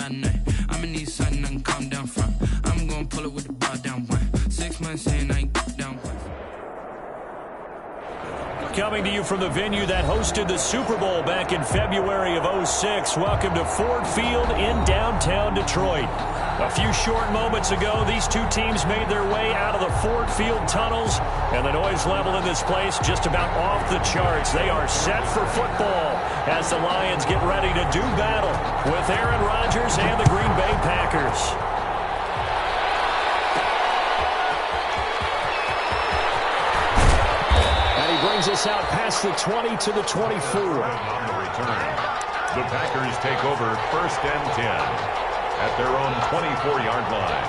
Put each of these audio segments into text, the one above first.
about nothing. I'ma need something I can calm down from. I'm gonna pull it with the ball down one. 6 months saying I ain't down one. Coming to you from the venue that hosted the Super Bowl back in February of '06. Welcome to Ford Field in downtown Detroit. A few short moments ago, these two teams made their way out of the Ford Field tunnels, and the noise level in this place just about off the charts. They are set for football as the Lions get ready to do battle with Aaron Rodgers and the Green Bay Packers. Brings us out past the 20 to the 24. On the return, the Packers take over 1st and 10 at their own 24-yard line.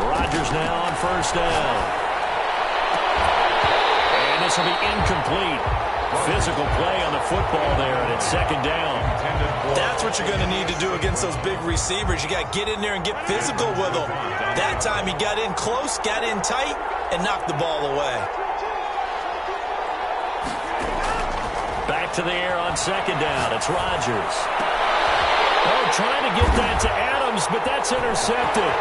Rodgers now on 1st down. And this will be incomplete. Physical play on the football there, and it's 2nd down. That's what you're going to need to do against those big receivers. You got to get in there and get physical with them. That time he got in close, got in tight, and knocked the ball away. Back to the air on 2nd down. It's Rodgers. Oh, trying to get that to Adams, but that's intercepted.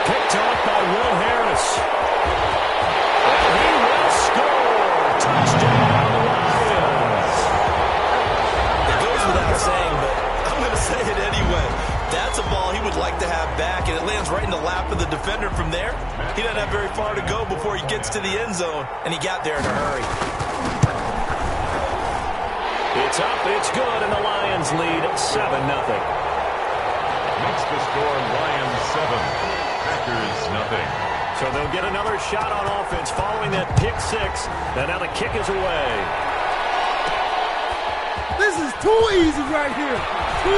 Picked off by Will Harris. And he will score. Touchdown. Saying, but I'm going to say it anyway. That's a ball he would like to have back, and it lands right in the lap of the defender from there. He doesn't have very far to go before he gets to the end zone, and he got there in a hurry. It's up, it's good, and the Lions lead 7-0. Makes the score Lions 7, Packers nothing. So they'll get another shot on offense following that pick 6, and now the kick is away. This is too easy right here. Too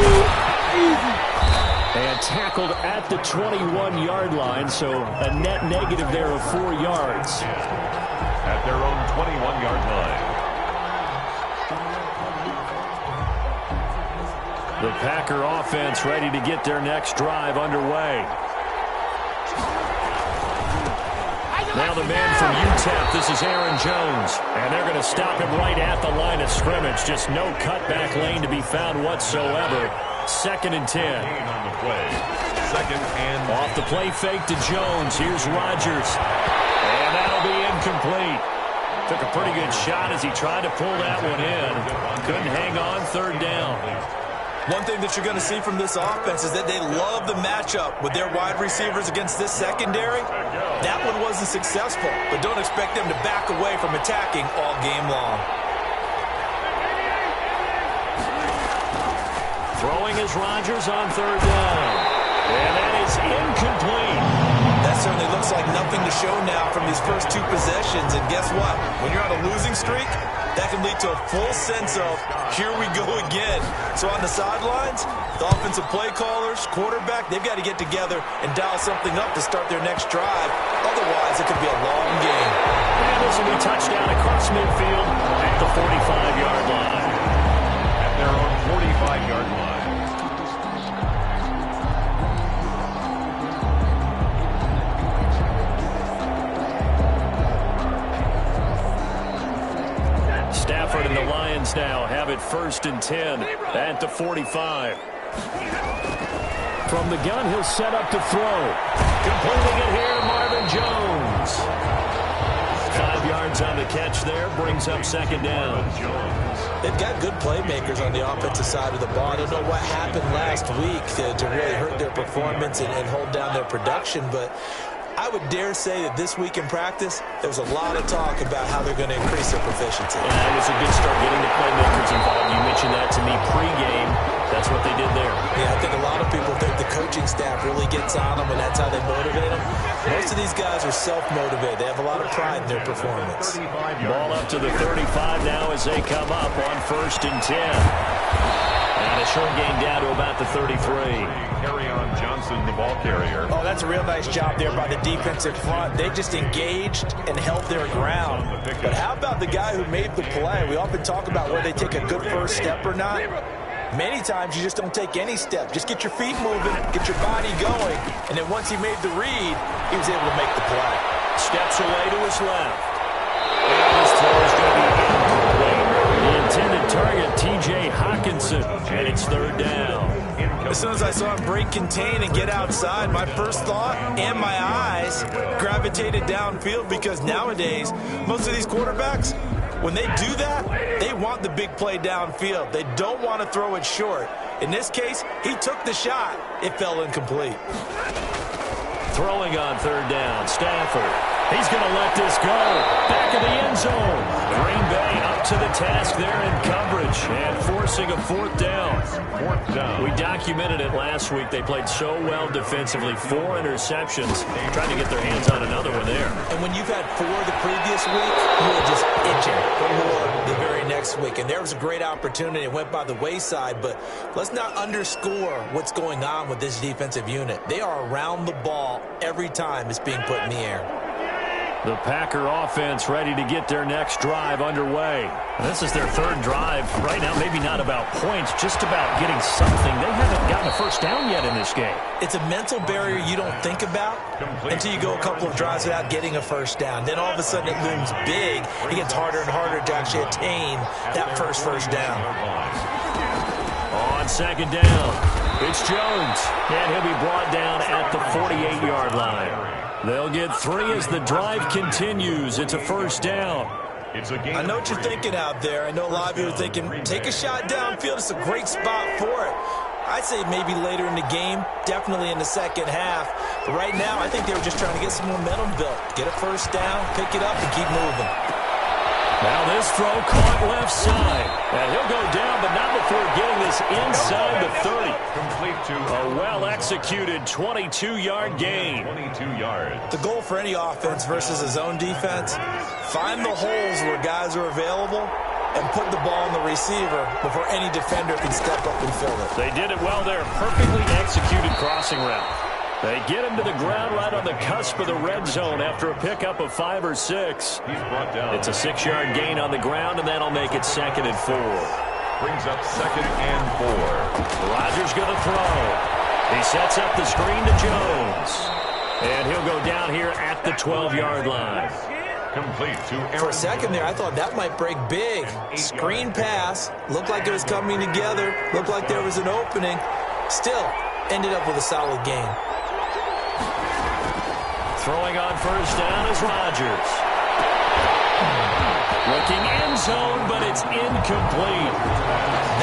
easy. And tackled at the 21-yard line, so a net negative there of 4 yards. At their own 21-yard line. The Packer offense ready to get their next drive underway. Now the man from UTEP, this is Aaron Jones. And they're going to stop him right at the line of scrimmage. Just no cutback lane to be found whatsoever. 2nd and 10. On the play. 2nd and off the play fake to Jones. Here's Rodgers. And that'll be incomplete. Took a pretty good shot as he tried to pull that one in. Couldn't hang on 3rd down. One thing that you're going to see from this offense is that they love the matchup with their wide receivers against this secondary. That one wasn't successful, but don't expect them to back away from attacking all game long. Throwing is Rodgers on 3rd down. And that is incomplete. That certainly looks like nothing to show now from these first 2 possessions. And guess what? When you're on a losing streak, that can lead to a full sense of, here we go again. So on the sidelines, the offensive play callers, quarterback, they've got to get together and dial something up to start their next drive. Otherwise, it could be a long game. And this will be touchdown across midfield at the 45-yard line. At their own 45-yard line. Stafford and the Lions now have it 1st and 10 at the 45. From the gun, he'll set up to throw. Completing it here to Marvin Jones. 5 yards on the catch there, brings up 2nd down. They've got good playmakers on the offensive side of the ball. I don't know what happened last week to really hurt their performance and hold down their production, but I would dare say that this week in practice, there was a lot of talk about how they're going to increase their proficiency. And that was a good start getting the playmakers involved. You mentioned that to me pregame. That's what they did there. Yeah, I think a lot of people think the coaching staff really gets on them, and that's how they motivate them. Most of these guys are self-motivated. They have a lot of pride in their performance. Ball up to the 35 now as they come up on 1st and 10. And a short gain down to about the 33. Kerryon Johnson, the ball carrier. Oh, that's a real nice job there by the defensive front. They just engaged and held their ground. But how about the guy who made the play? We often talk about whether they take a good first step or not. Many times you just don't take any step. Just get your feet moving, get your body going, and then once he made the read, he was able to make the play. Steps away to his left. And his throw is going to be incomplete. The intended target, T.J. Hawkinson, and it's third down. As soon as I saw him break contain and get outside, my first thought and my eyes gravitated downfield, because nowadays, most of these quarterbacks, when they do that, they want the big play downfield. They don't want to throw it short. In this case, he took the shot. It fell incomplete. Throwing on third down, Stafford. He's going to let this go. Back of the end zone. Green Bay up to the task there in coverage and forcing a fourth down. We documented it last week. They played so well defensively. 4 interceptions. Trying to get their hands on another one there. And when you've had 4 the previous week, you were just itching for more the very next week. And there was a great opportunity. It went by the wayside. But let's not underscore what's going on with this defensive unit. They are around the ball every time it's being put in the air. The Packer offense ready to get their next drive underway. And this is their third drive. Right now, maybe not about points, just about getting something. They haven't gotten a first down yet in this game. It's a mental barrier you don't think about until you go a couple of drives without getting a first down. Then all of a sudden it looms big. It gets harder and harder to actually attain that first down. On second down, it's Jones. And he'll be brought down at the 48-yard line. They'll get 3 as the drive continues. It's a first down. I know what you're thinking out there. I know a lot of you are thinking, take a shot downfield. It's a great spot for it. I'd say maybe later in the game, definitely in the second half. But right now, I think they were just trying to get some momentum built. Get a first down, pick it up, and keep moving. Now this throw caught left side. And he'll go down, but not before getting this inside the 30. Complete to a well-executed 22-yard gain. 22 yards. The goal for any offense versus a zone defense, find the holes where guys are available and put the ball on the receiver before any defender can step up and fill it. They did it well there. Perfectly executed crossing route. They get him to the ground right on the cusp of the red zone after a pickup of 5 or 6. He's brought down. It's a 6-yard gain on the ground, and that'll make it 2nd and 4. Brings up 2nd and 4. Rodgers going to throw. He sets up the screen to Jones. And he'll go down here at the 12-yard line. Complete to Aaron. For a second there, I thought that might break big. Screen pass. Looked like it was coming together. Looked like there was an opening. Still, ended up with a solid gain. Throwing on first down is Rodgers. Looking end zone, but it's incomplete.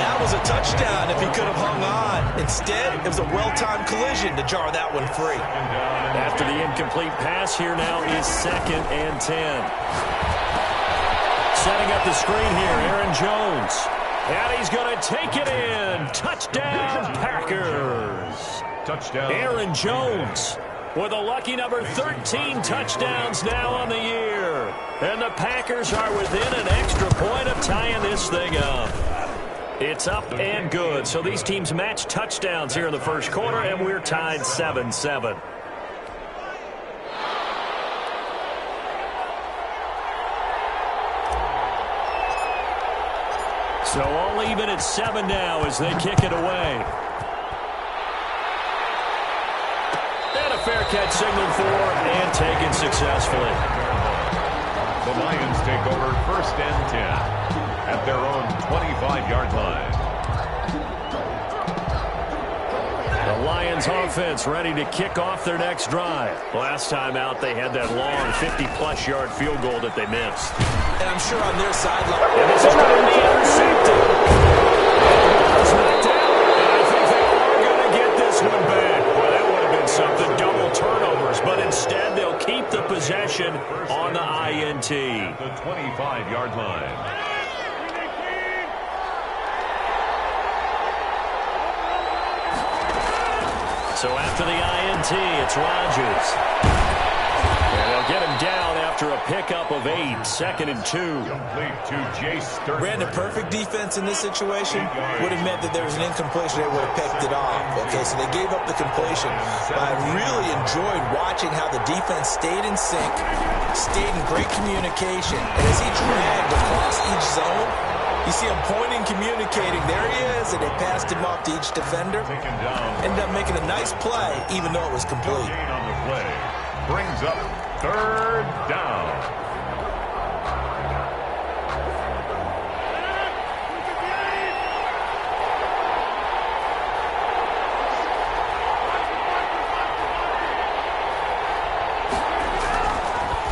That was a touchdown if he could have hung on. Instead, it was a well-timed collision to jar that one free. After the incomplete pass, here now is 2nd and 10. Setting up the screen here, Aaron Jones. And he's going to take it in. Touchdown, Packers. Touchdown. Aaron Jones with a lucky number 13 touchdowns now on the year. And the Packers are within an extra point of tying this thing up. It's up and good. So these teams match touchdowns here in the first quarter, and we're tied 7-7. So all even at 7 now as they kick it away. And a fair catch signaled for and taken successfully. The Lions take over 1st and 10 at their own 25-yard line. The Lions offense ready to kick off their next drive. Last time out, they had that long 50-plus yard field goal that they missed. And I'm sure on their sideline. And this is going to be intercepted. It's knocked out, and I think they are going to get this one back. Well, that would have been something, double turnovers, but instead they'll keep the possession on the INT. The 25-yard line. So after the INT, it's Rodgers. And they'll get him down after a pickup of 8, 2nd and 2. Complete to Jace Stern. Brandon, perfect defense in this situation would have meant that there was an incompletion. They would have picked it off. Okay, so they gave up the completion. But I really enjoyed watching how the defense stayed in sync, stayed in great communication. And as he dragged across each zone, You see him pointing, communicating. There he is, and they passed him off to each defender. Ended up making a nice play, even though it was complete. Gain on the play brings up 3rd down.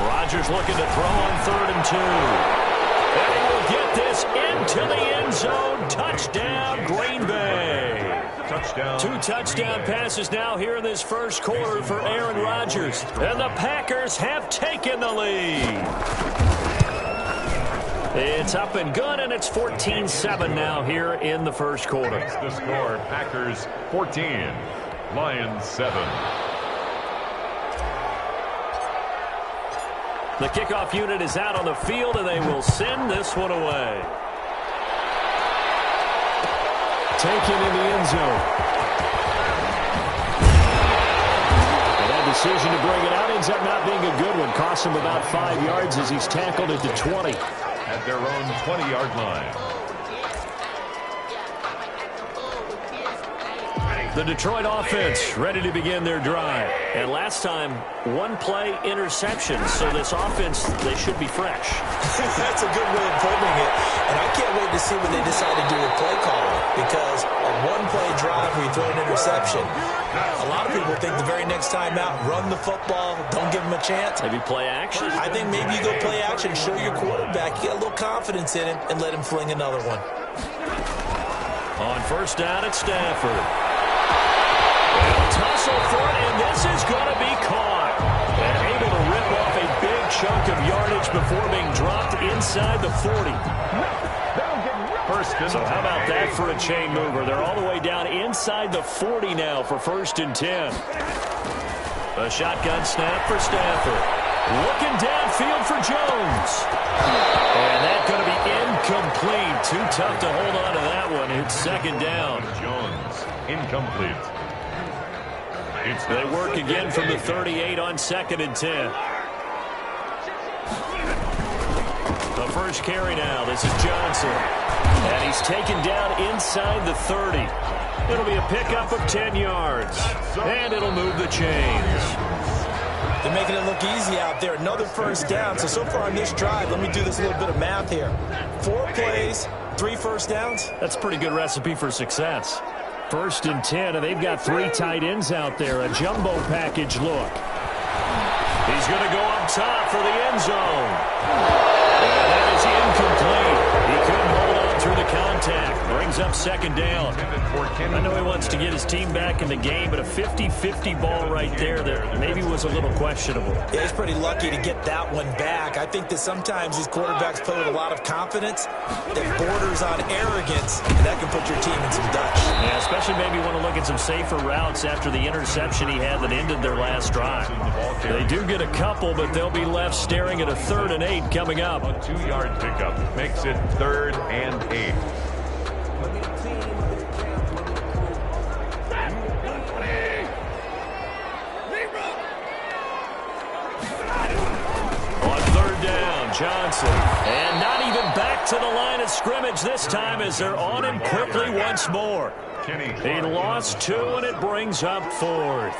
Rodgers looking to throw on 3rd and 2. And he will get this into the end zone. Touchdown, Green Bay. Touchdown. 2 touchdown passes now here in this first quarter for Aaron Rodgers. And the Packers have taken the lead. It's up and good, and it's 14-7 now here in the first quarter. That's the score. Packers 14, Lions 7. The kickoff unit is out on the field, and they will send this one away. Taken in the end zone. And that decision to bring it out ends up not being a good one. Cost him about 5 yards as he's tackled at the 20. At their own 20-yard line. The Detroit offense ready to begin their drive. And last time, 1-play interception. So this offense, they should be fresh. That's a good way of putting it. And I can't wait to see what they decide to do with play calling. Because a 1-play drive where you throw an interception, a lot of people think the very next time out, run the football, don't give them a chance. Maybe play action? I think maybe you go play action, show your quarterback, you get a little confidence in him, and let him fling another one. On 1st down at Stafford. Tussle for it, and this is going to be caught. And able to rip off a big chunk of yardage before being dropped inside the 40. So how about that for a chain mover? They're all the way down inside the 40 now for 1st and 10. A shotgun snap for Stafford. Looking downfield for Jones. And that's going to be incomplete. Too tough to hold on to that one. It's 2nd down. Jones, incomplete. They work again from the 38 on 2nd and 10. The first carry now. This is Johnson. And he's taken down inside the 30. It'll be a pickup of 10 yards. And it'll move the chains. They're making it look easy out there. Another 1st down. So far on this drive, let me do this little bit of math here. 4 plays, 3 1st downs. That's a pretty good recipe for success. 1st and 10, and they've got 3 tight ends out there. A jumbo package look. He's going to go up top for the end zone. And that is incomplete. He couldn't hold on through the contact. Brings up 2nd down. I know he wants to get his team back in the game, but a 50-50 ball right there that maybe was a little questionable. Yeah, he's pretty lucky to get that one back. I think that sometimes these quarterbacks play with a lot of confidence that borders on arrogance, and that can put your team in some Dutch. Yeah, especially maybe want to look at some safer routes after the interception he had that ended their last drive. They do get a couple, but they'll be left staring at a 3rd and 8 coming up. A 2-yard pickup makes it 3rd and 8. On 3rd down, Johnson. And not even back to the line of scrimmage this time as they're on him quickly once more. He lost 2, and it brings up 4th.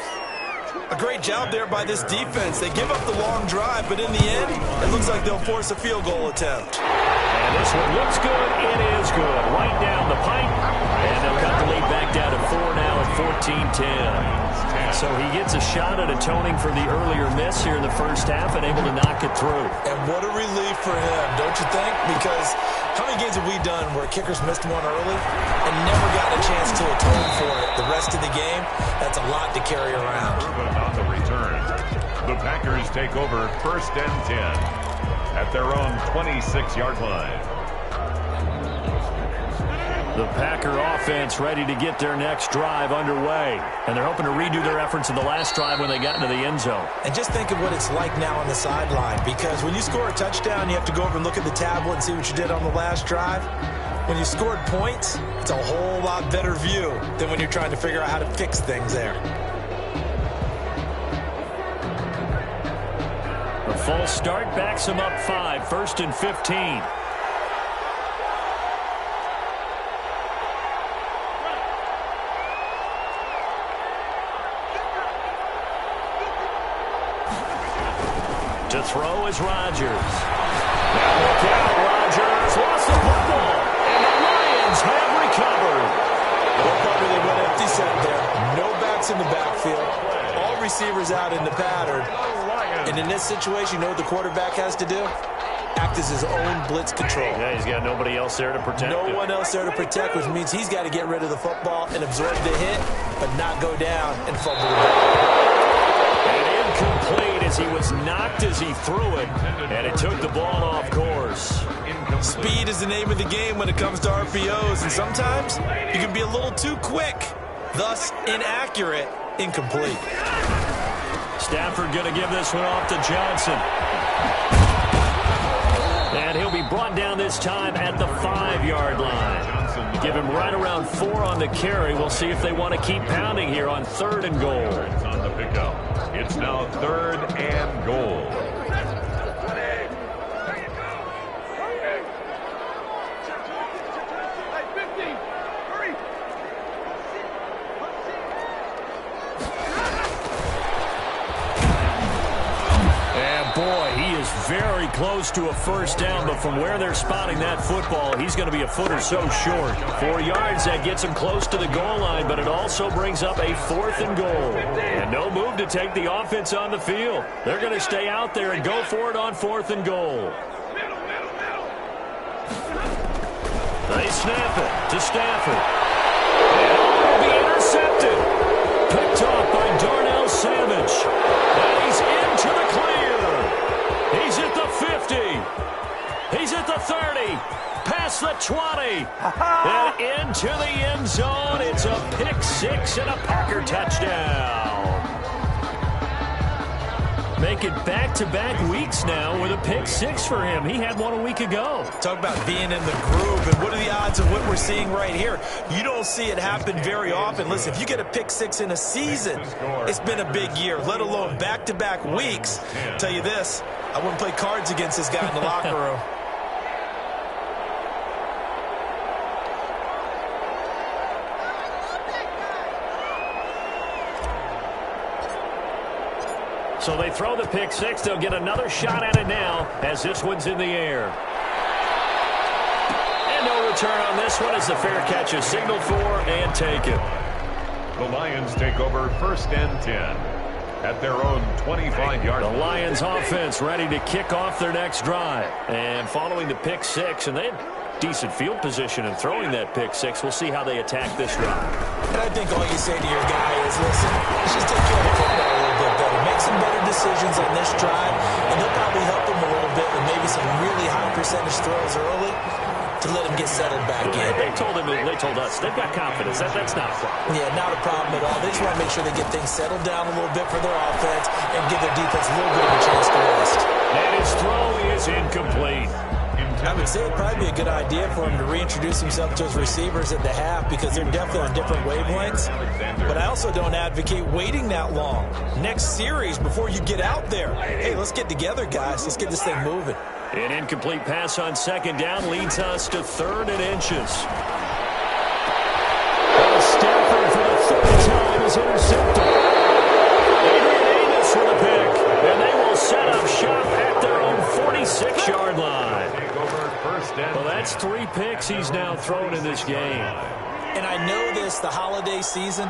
A great job there by this defense. They give up the long drive, but in the end, it looks like they'll force a field goal attempt. And this one looks good. It is good. Right down the pipe. And they'll cut the lead back down to 4 now at 14-10. So he gets a shot at atoning for the earlier miss here in the first half and able to knock it through. And what a relief for him, don't you think? Because how many games have we done where kickers missed one early and never got a chance to atone for it the rest of the game? That's a lot to carry around. On the return, the Packers take over 1st and 10 at their own 26-yard line. The Packer offense ready to get their next drive underway. And they're hoping to redo their efforts in the last drive when they got into the end zone. And just think of what it's like now on the sideline, because when you score a touchdown, you have to go over and look at the tablet and see what you did on the last drive. When you scored points, it's a whole lot better view than when you're trying to figure out how to fix things there. The false start backs him up 5, 1st and 15. To throw is Rodgers. Now look out, Rodgers lost the football, and the Lions have recovered. They went empty set there. No backs in the backfield. All receivers out in the pattern. And in this situation, you know what the quarterback has to do? Act as his own blitz control. Yeah, he's got nobody else there to protect him. No one else there to protect, which means he's got to get rid of the football and absorb the hit, but not go down and fumble the ball. And incomplete as he was knocked as he threw it, and it took the ball off course. Speed is the name of the game when it comes to RPOs, and sometimes you can be a little too quick, thus inaccurate, incomplete. Stafford going to give this one off to Johnson. And he'll be brought down this time at the 5-yard line. Give him right around 4 on the carry. We'll see if they want to keep pounding here on 3rd and goal. On the pickup. It's now 3rd and goal. Very close to a first down, but from where they're spotting that football, he's going to be a foot or so short. 4 yards, that gets him close to the goal line, but it also brings up a 4th and goal. And no move to take the offense on the field. They're going to stay out there and go for it on 4th and goal. They snap it to Stafford. And it will be intercepted. Picked off by Darnell Savage. And he's into the clear. He's at the 50. He's at the 30. Past the 20. And into the end zone. It's a pick 6 and a Packer touchdown. Make it back-to-back weeks now with a pick 6 for him. He had one a week ago. Talk about being in the groove, and what are the odds of what we're seeing right here? You don't see it happen very often. Listen, if you get a pick 6 in a season, it's been a big year, let alone back-to-back weeks. I'll tell you this, I wouldn't play cards against this guy in the locker room. So they throw the pick 6. They'll get another shot at it now as this one's in the air. And no return on this one as the fair catch is signaled for and taken. The Lions take over 1st and 10 at their own 25-yard line. The Lions offense ready to kick off their next drive. And following the pick 6, and they had decent field position in throwing that pick 6. We'll see how they attack this drive. And I think all you say to your guy is, listen, let's just take care of the football a little bit better. Make some better decisions on this drive, and they'll probably help him a little bit with maybe some really high percentage throws early to let him get settled back in. They told us, they've got confidence. That's not a problem. Yeah, not a problem at all. They just want to make sure they get things settled down a little bit for their offense and give their defense a little bit of a chance to rest. And his throw is incomplete. I would say it'd probably be a good idea for him to reintroduce himself to his receivers at the half because they're definitely on different wavelengths. But I also don't advocate waiting that long. Next series, before you get out there, hey, let's get together, guys. Let's get this thing moving. An incomplete pass on 2nd down leads us to 3rd and inches. And Stafford for the 3rd time is intercepted. Adrian Amos for the pick. And they will set up shop at their own 46-yard line. Well, that's 3 picks he's now thrown in this game. And I know this, the holiday season,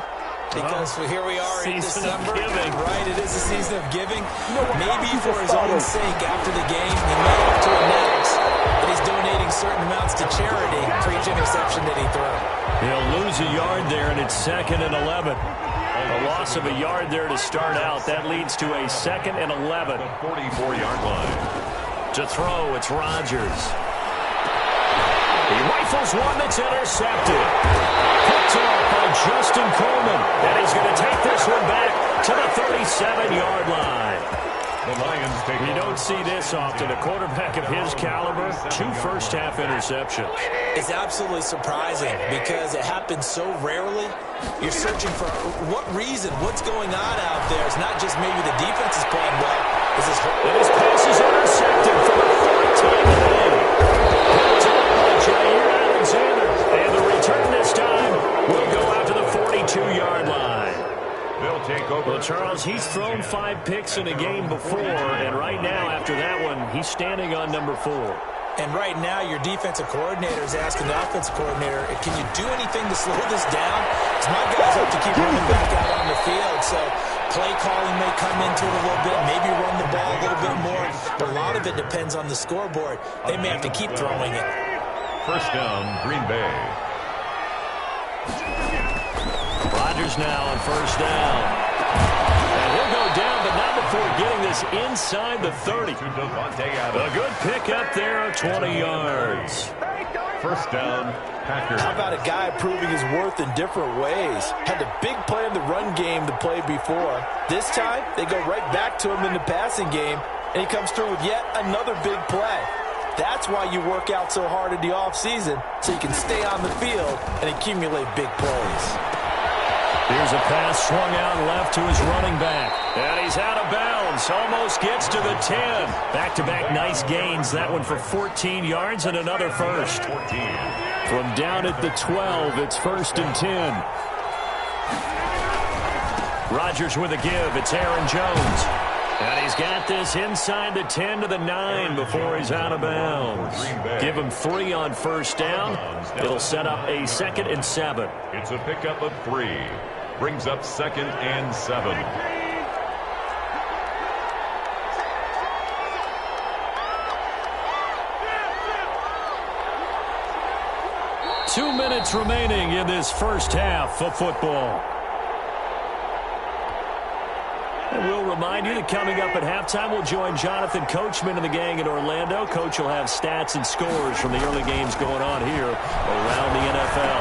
because here we are in December. Right, it is a season of giving. Maybe for his own sake, after the game, he may have to announce that he's donating certain amounts to charity for each interception that he throws. He'll lose a yard there, and it's 2nd and 11. A loss of a yard there to start out. That leads to a 2nd and 11. The 44-yard line. To throw, it's Rodgers. He rifles one that's intercepted. Picked off by Justin Coleman. And he's going to take this one back to the 37-yard line. The Lions take. You don't see this often. A quarterback of his caliber, 2 first-half interceptions. It's absolutely surprising because it happens so rarely. You're searching for what reason, what's going on out there. It's not just maybe the defense is playing well. It's and his pass is intercepted for the 4th time today. Picked up by Jair Alexander. And the return this time will go out to the 42-yard line. They'll take over. Well, Charles, he's thrown 5 picks in a game before, and right now, He's standing on number 4. And right now, your defensive coordinator is asking the offensive coordinator, can you do anything to slow this down? Because my guys have to keep running back out on the field. So play calling may come into it a little bit, maybe run the ball a little bit more. But a lot of it depends on the scoreboard. They may have to keep throwing it. First down, Green Bay. Rodgers now on first down. And he'll go down, but not before getting this inside the 30. A good pickup there, 20 yards. First down, Packers. How about a guy proving his worth in different ways? Had the big play in the run game to play before. This time, they go right back to him in the passing game, and he comes through with yet another big play. That's why you work out so hard in the offseason, so you can stay on the field and accumulate big plays. Here's a pass swung out left to his running back. And he's out of bounds. Almost gets to the 10. Back-to-back nice gains. That one for 14 yards and another first. From down at the 12, it's 1st and 10. Rodgers with a give. It's Aaron Jones. And he's got this inside the 10 to the 9 before he's out of bounds. Give him 3 on first down. It'll set up a 2nd and 7. It's a pickup of 3. Brings up 2nd and 7. Two minutes remaining in this first half of football. And we'll remind you that coming up at halftime, we'll join Jonathan Coachman and the gang in Orlando. Coach will have stats and scores from the early games going on here around the NFL.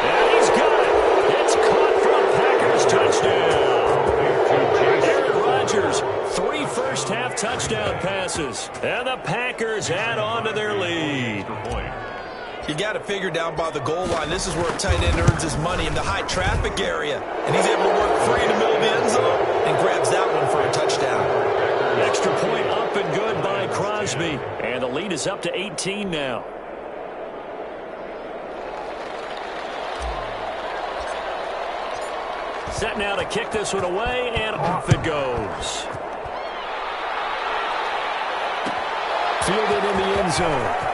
And he's got it. It's caught for a Packers touchdown. Aaron Rodgers, 3 first-half touchdown passes. And the Packers add on to their lead. You got to figure down by the goal line. This is where a tight end earns his money in the high traffic area. And he's able to work free in the middle of the end zone and grabs that one for a touchdown. Extra point up and good by Crosby. And the lead is up to 18 now. Set now to kick this one away, and off it goes. Fielded in the end zone.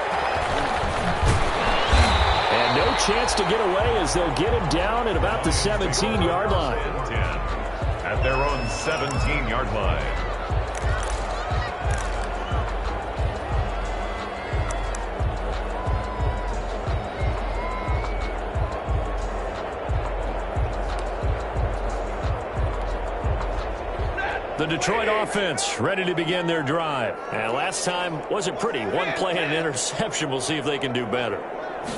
And no chance to get away as they'll get him down at about the 17-yard line. At their own 17-yard line. The Detroit offense ready to begin their drive. And last time wasn't pretty. One play and an interception. We'll see if they can do better.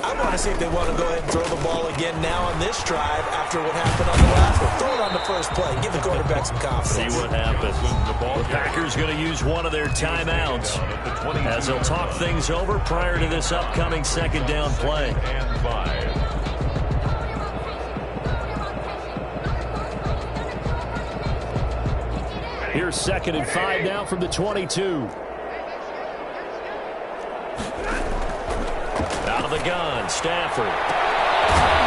I want to see if they want to go ahead and throw the ball again now on this drive after what happened on the last one. Throw it on the first play. Give the quarterback some confidence. See what happens. The Packers going to use one of their timeouts as they'll talk things over prior to this upcoming second down play. And 5. Here's 2nd and 5 now from the 22. Out of the gun, Stafford.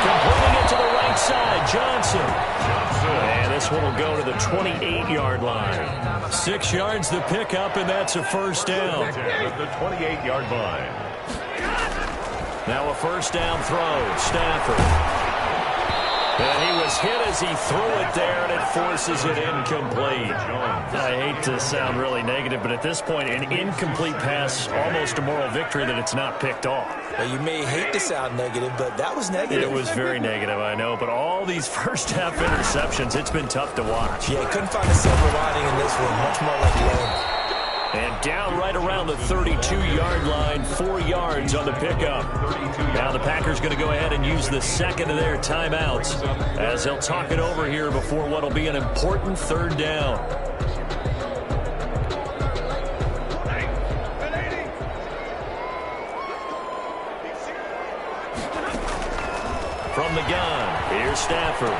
Completing it to the right side, Johnson. And this one will go to the 28-yard line. 6 yards the pickup, and that's a first down. At the 28-yard line. Now a first down throw, Stafford. And he was hit as he threw it there, and it forces it incomplete. I hate to sound really negative, but at this point, an incomplete pass, almost a moral victory that it's not picked off. Well, you may hate to sound negative, but that was negative. It was very negative, I know. But all these first-half interceptions, it's been tough to watch. Yeah, couldn't find a silver lining in this one. Much more like lame. And down right around the 32-yard line, 4 yards on the pickup. Now the Packers going to go ahead and use the second of their timeouts as they'll talk it over here before what will be an important third down. From the gun, here's Stafford.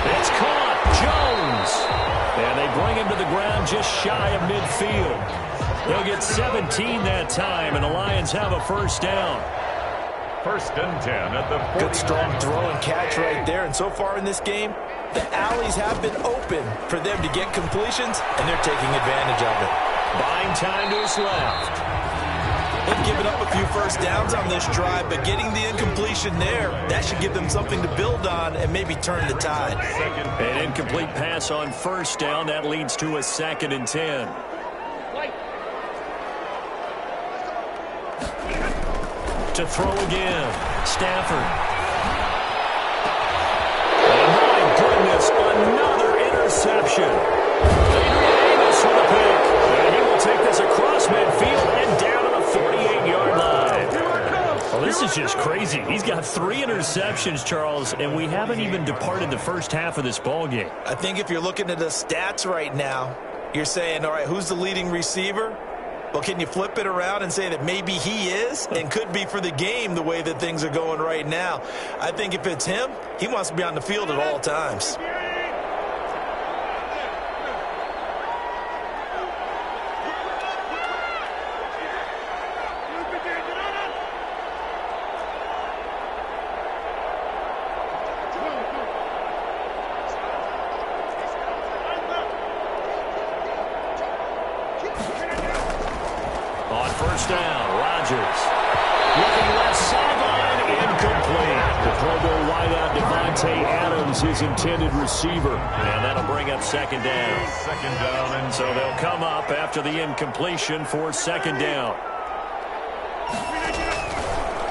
It's caught, Jones. And they bring him to the ground just shy of midfield. They'll get 17 that time, and the Lions have a first down. 1st and 10 at the 40. Good strong throw and catch right there. And so far in this game, the alleys have been open for them to get completions, and they're taking advantage of it. Buying time to his left. They've given up a few first downs on this drive, but getting the incompletion there, that should give them something to build on and maybe turn the tide. An incomplete pass on first down. That leads to a 2nd and 10. To throw again, Stafford. And my goodness, another interception. Adrian Amos with a pick. And he will take this across midfield and down to the 48-yard line. Well, this is just crazy. He's got 3 interceptions, Charles, and we haven't even departed the first half of this ballgame. I think if you're looking at the stats right now, you're saying, all right, who's the leading receiver? Well, can you flip it around and say that maybe he is and could be for the game the way that things are going right now? I think if it's him, he wants to be on the field at all times. First down, Rodgers. Looking left sideline, incomplete. The Pro Bowl wideout Devontae Adams, his intended receiver. And that'll bring up 2nd down. 2nd down. And so they'll come up after the incompletion for 2nd down.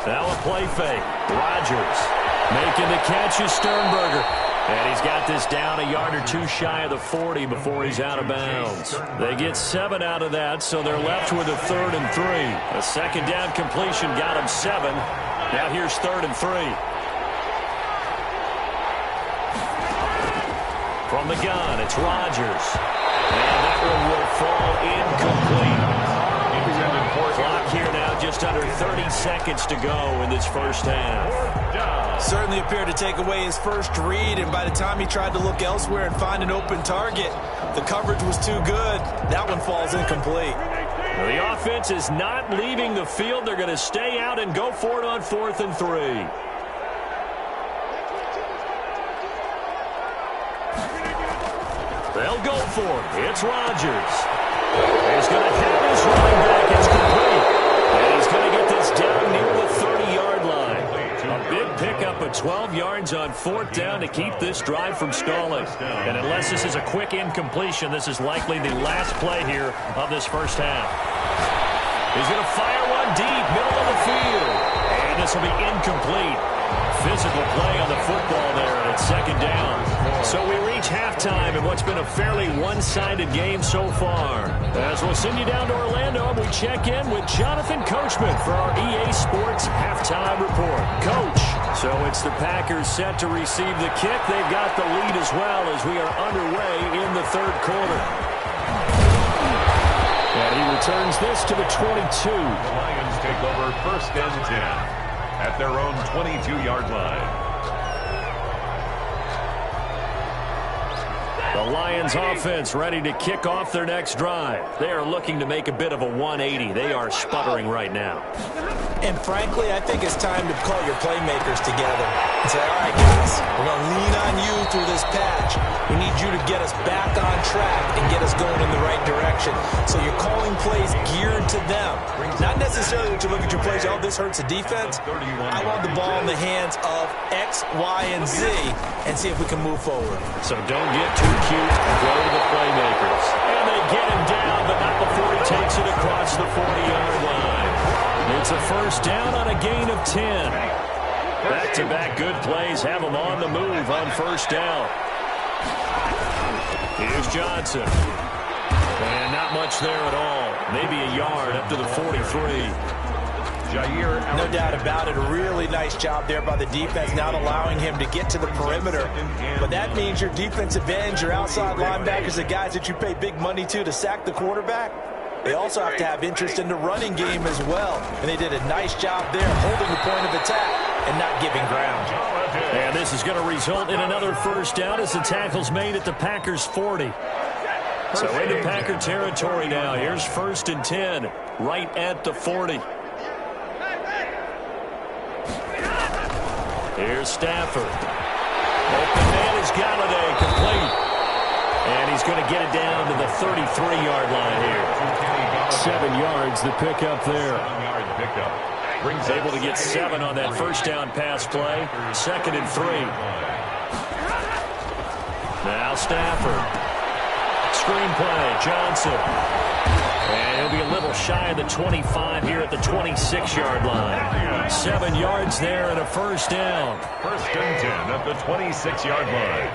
Now a play fake. Rodgers making the catch is Sternberger. And he's got this down a yard or 2 shy of the 40 before he's out of bounds. They get 7 out of that, so they're left with a 3rd and 3. A 2nd down completion got him 7. Now here's 3rd and 3. From the gun, it's Rodgers. And that one will fall incomplete. Clock here now, just under 30 seconds to go in this first half. Certainly appeared to take away his first read, and by the time he tried to look elsewhere and find an open target, the coverage was too good. That one falls incomplete. The offense is not leaving the field. They're going to stay out and go for it on 4th and 3. They'll go for it. It's Rodgers. He's going to have his running back. It's complete. And he's going to get this down near the 30-yard line. A big pickup of 12 yards on 4th down to keep this drive from stalling. And unless this is a quick incompletion, this is likely the last play here of this first half. He's going to fire one deep, middle of the field. And this will be incomplete. Physical play on the football there, and it's 2nd down. So we reach halftime in what's been a fairly one-sided game so far. As we'll send you down to Orlando, we check in with Jonathan Coachman for our EA Sports Halftime Report. Coach, so it's the Packers set to receive the kick. They've got the lead as well as we are underway in the 3rd quarter. And he returns this to the 22. the Lions take over 1st and 10 at their own 22-yard line. The Lions offense ready to kick off their next drive. They are looking to make a bit of a 180. They are sputtering right now. And frankly, I think it's time to call your playmakers together and say, all right, guys, we're going to lean on you through this patch. We need you to get us back on track and get us going in the right direction. So you're calling plays geared to them. Not necessarily that you look at your plays, oh, this hurts the defense. I want the ball in the hands of X, Y, and Z and see if we can move forward. So don't get too cute. Go to the playmakers. And they get him down, but not before he takes it across the 40-yard line. It's a first down on a gain of 10. Back-to-back good plays have them on the move on first down. Here's Johnson. And not much there at all. Maybe a yard up to the 43. No doubt about it. A really nice job there by the defense, not allowing him to get to the perimeter. But that means your defensive ends, your outside linebackers, the guys that you pay big money to sack the quarterback, they also have to have interest in the running game as well. And they did a nice job there holding the point of attack and not giving ground. And this is going to result in another first down as the tackle's made at the Packers' 40. So into Packer territory now. Here's 1st and 10 right at the 40. Here's Stafford. Open man is Galladay, complete. And he's going to get it down to the 33-yard line here. 7 yards, the pickup there. 7-yard pickup. Brings Able to get 7 on that first down pass play. 2nd and 3. Now Stafford. Screenplay, Johnson. And he'll be a little shy of the 25 here at the 26-yard line. 7 yards there and a first down. 1st and 10 at the 26-yard line.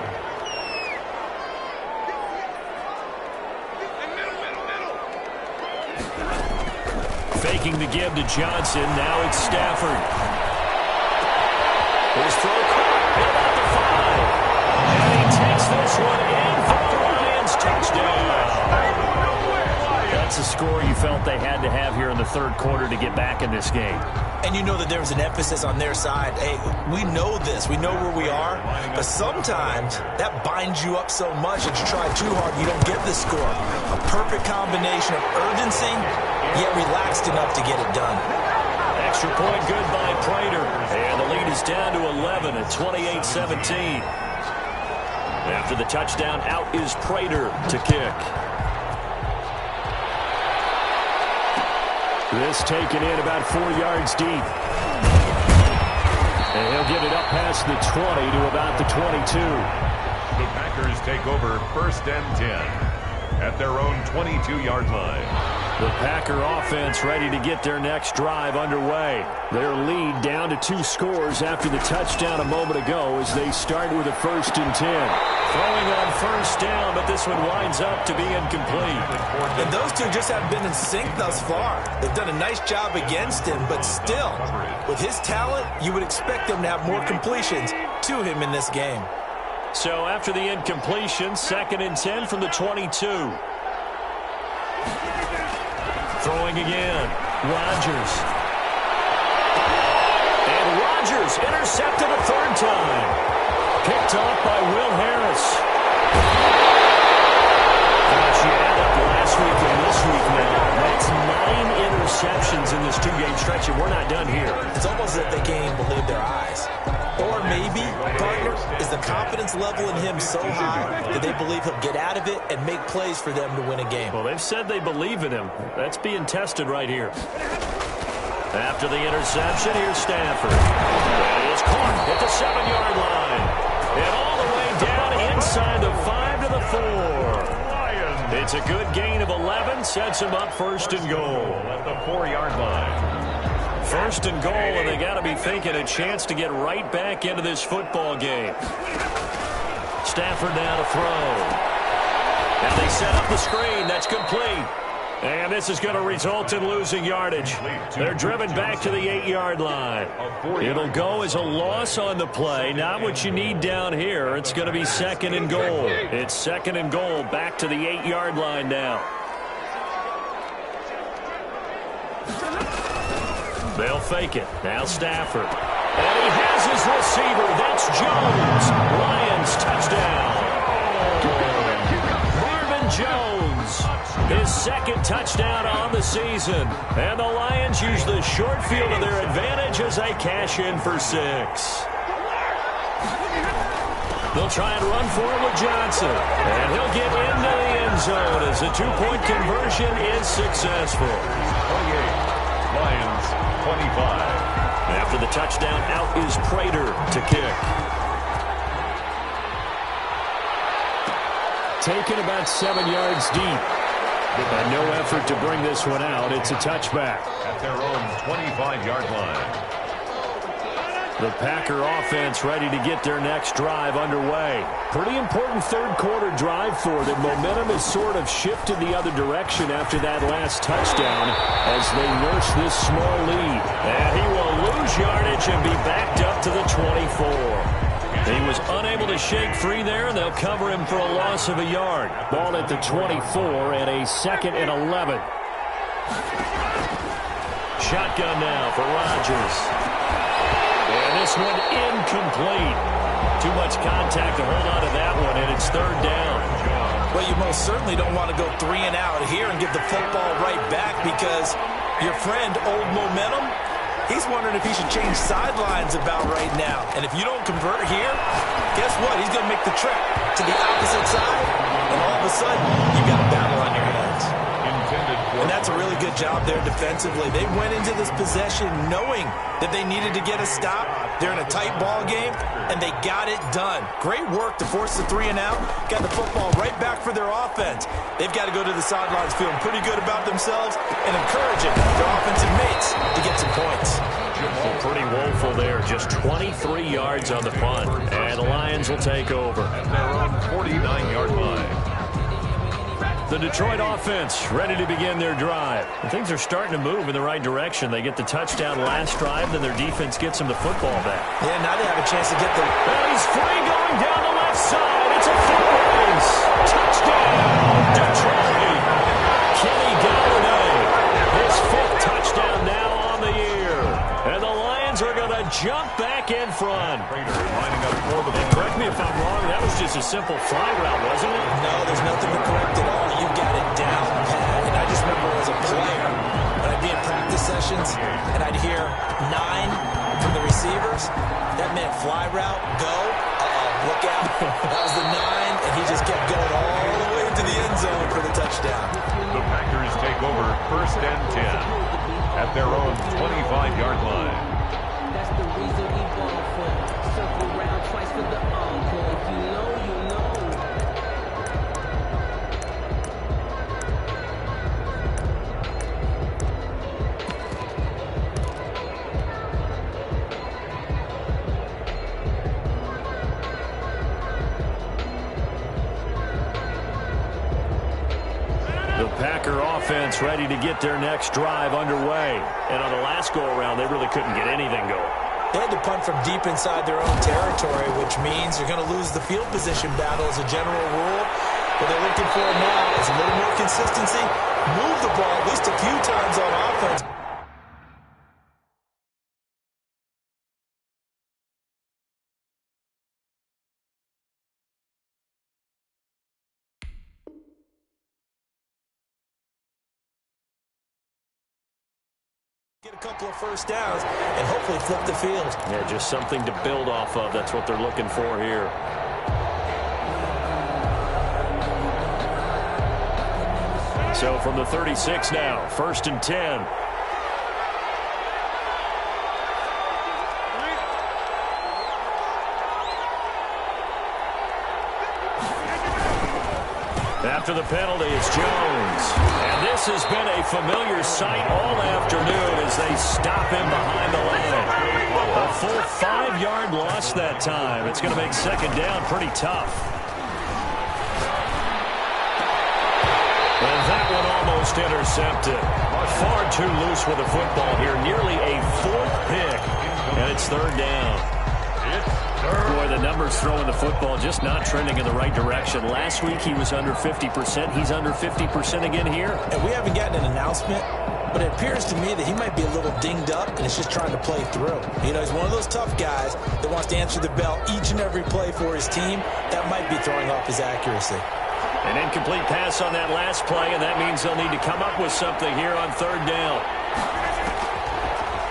Faking the give to Johnson. Now it's Stafford. His throw caught about the 5. And he takes this one in for the Lions. Touchdown. That's a score you felt they had to have here in the 3rd quarter to get back in this game. And you know that there was an emphasis on their side. Hey, we know this. We know where we are. But sometimes that binds you up so much that you try too hard, you don't get the score. A perfect combination of urgency, yet relaxed enough to get it done. Extra point good by Prater. And the lead is down to 11 at 28-17. After the touchdown, out is Prater to kick. This taken in about 4 yards deep. And he'll get it up past the 20 to about the 22. The Packers take over 1st and 10 at their own 22-yard line. The Packer offense ready to get their next drive underway. Their lead down to 2 scores after the touchdown a moment ago as they start with a 1st and 10. Throwing on first down, but this one winds up to be incomplete. And those two just haven't been in sync thus far. They've done a nice job against him, but still, with his talent, you would expect them to have more completions to him in this game. So after the incompletion, 2nd and 10 from the 22. Throwing again, Rodgers. And Rodgers intercepted a 3rd time. Picked off by Will Harris. Gosh, you add up last week and this week now. That's 9 interceptions in this 2-game stretch, and we're not done here. It's almost as if they can't even believe their eyes. Or maybe, partner, is the confidence level in him so high that they believe he'll get out of it and make plays for them to win a game. Well, they've said they believe in him. That's being tested right here. After the interception, here's Stafford. He is caught at the 7-yard line. And all the way down inside the 5 to the 4. It's a good gain of 11. Sets him up 1st and goal. At the 4-yard line. 1st and goal, and they got to be thinking a chance to get right back into this football game. Stafford now to throw. Now they set up the screen. That's complete. And this is going to result in losing yardage. They're driven back to the 8-yard line. It'll go as a loss on the play. Not what you need down here. It's going to be 2nd and goal. It's 2nd and goal back to the 8-yard line now. They'll fake it. Now Stafford. And he has his receiver. That's Jones. Lions touchdown. Marvin Jones. His 2nd touchdown on the season. And the Lions use the short field to their advantage as they cash in for 6. They'll try and run for it with Johnson. And he'll get into the end zone as the 2-point conversion is successful. 28. Lions 25. After the touchdown, out is Prater to kick. Taken about 7 yards deep. And no effort to bring this one out. It's a touchback. At their own 25-yard line. The Packer offense ready to get their next drive underway. Pretty important 3rd quarter drive for them. Momentum has sort of shifted the other direction after that last touchdown as they nurse this small lead. And he will lose yardage and be backed up to the 24. He was unable to shake free there. They'll cover him for a loss of a yard. Ball at the 24 and a 2nd and 11. Shotgun now for Rodgers. And this one incomplete. Too much contact to hold on to that one, and it's 3rd down. Well, you most certainly don't want to go 3 and out here and give the football right back because your friend, Old Momentum, he's wondering if he should change sidelines about right now. And if you don't convert here, guess what? He's going to make the trek to the opposite side, and all of a sudden, you've got a battle on your hands. Intended for And that's a really good job there defensively. They went into this possession knowing that they needed to get a stop. They're in a tight ball game, and they got it done. Great work to force the 3 and out. Got the football right back for their offense. They've got to go to the sidelines feeling pretty good about themselves and encouraging their offensive mates to get some points. Pretty woeful there. Just 23 yards on the punt. And the Lions will take over. At their own 49-yard line. The Detroit offense ready to begin their drive. And things are starting to move in the right direction. They get the touchdown last drive, then their defense gets them the football back. Yeah, now they have a chance to get the... And he's free going down the left side. It's a foot race. Touchdown, Detroit. Kenny Galladay, his 5th touchdown now on the year. And the Lions are going to jump back in front. Lining up for the... And correct me if I'm wrong, that was just a simple fly route, wasn't it? No, there's nothing to correct at all. You got it down, Pat. And I just remember as a player, when I'd be in practice sessions, and I'd hear 9 from the receivers, that meant fly route, go, look out. That was the 9, and he just kept going all the way to the end zone for the touchdown. The Packers take over 1st and 10 at their own 25-yard line. That's the reason we ball for. Circle around twice for the encore. If you know, you know. The Packer offense ready to get their next drive underway. And on the last go-around, they really couldn't get anything going. They had to punt from deep inside their own territory, which means you're going to lose the field position battle as a general rule. What they're looking for now is a little more consistency. Move the ball at least a few times on offense. Get a couple of first downs and hopefully flip the field. Yeah, just something to build off of. That's what they're looking for here. So from the 36 now, 1st and 10. After the penalty, it's Jones. And this has been a familiar sight all afternoon as they stop him behind the line. A full 5-yard loss that time. It's going to make 2nd down pretty tough. And that one almost intercepted. Far too loose with the football here. Nearly a 4th pick. And it's 3rd down. Boy, the numbers throwing the football just not trending in the right direction. Last week he was under 50%. He's under 50% again here. And we haven't gotten an announcement, but it appears to me that he might be a little dinged up and is just trying to play through. You know, he's one of those tough guys that wants to answer the bell each and every play for his team. That might be throwing off his accuracy. An incomplete pass on that last play, and that means they'll need to come up with something here on 3rd down.